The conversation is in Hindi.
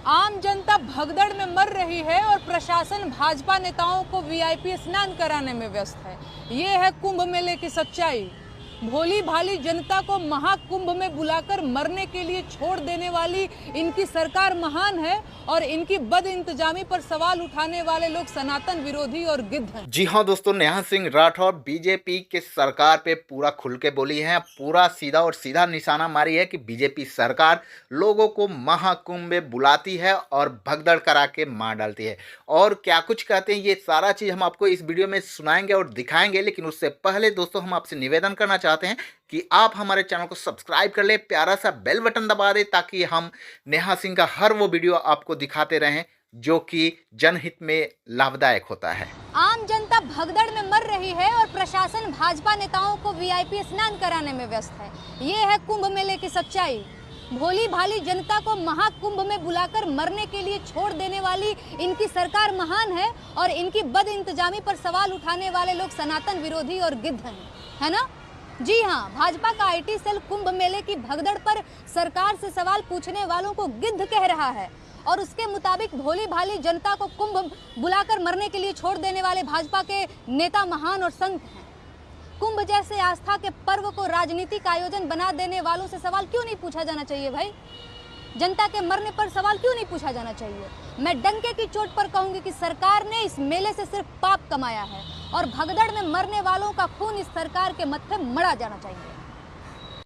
आम जनता भगदड़ में मर रही है और प्रशासन भाजपा नेताओं को वीआईपी स्नान कराने में व्यस्त है। ये है कुंभ मेले की सच्चाई। भोली भाली जनता को महाकुंभ में बुलाकर मरने के लिए छोड़ देने वाली इनकी सरकार महान है और इनकी बद इंतजामी पर सवाल उठाने वाले लोग सनातन विरोधी और गिद्ध हैं। जी हाँ दोस्तों, नेहा सिंह राठौर बीजेपी के सरकार पे पूरा खुल के बोली है, पूरा सीधा और सीधा निशाना मारी है कि बीजेपी सरकार लोगों को महाकुंभ में बुलाती है और भगदड़ करा के मार डालती है। और क्या कुछ कहते हैं ये सारा चीज़ हम आपको इस वीडियो में सुनाएंगे और दिखाएंगे। लेकिन उससे पहले दोस्तों हम आपसे निवेदन करना चाहते हैं कि आप हमारे चैनल को सब्सक्राइब कर ले, प्यारा सा बेल बटन दबा दे ताकि हम नेहा सिंह का हर वो वीडियो आपको दिखाते रहें जो कि जनहित में लाभदायक होता है। आम जनता भगदड़ में मर रही है और प्रशासन भाजपा नेताओं को वीआईपी स्नान कराने में व्यस्त है। ये है कुंभ मेले की सच्चाई। भोली भाली जनता को महाकुंभ में बुलाकर मरने के लिए छोड़ देने वाली इनकी सरकार महान है और इनकी बद इंतजामी पर सवाल उठाने वाले लोग सनातन विरोधी और गिद्ध हैं, है ना? जी हाँ, भाजपा का आईटी सेल कुंभ मेले की भगदड़ पर सरकार से सवाल पूछने वालों को गिद्ध कह रहा है और उसके मुताबिक भोली भाली जनता को कुंभ बुलाकर मरने के लिए छोड़ देने वाले भाजपा के नेता महान और संत हैं। कुंभ जैसे आस्था के पर्व को राजनीतिक आयोजन बना देने वालों से सवाल क्यों नहीं पूछा जाना चाहिए भाई? जनता के मरने पर सवाल क्यों नहीं पूछा जाना चाहिए? मैं डंके की चोट पर कहूंगी कि सरकार ने इस मेले से सिर्फ पाप कमाया है और भगदड़ में मरने वालों का खून इस सरकार के मत्थे मढ़ा जाना चाहिए।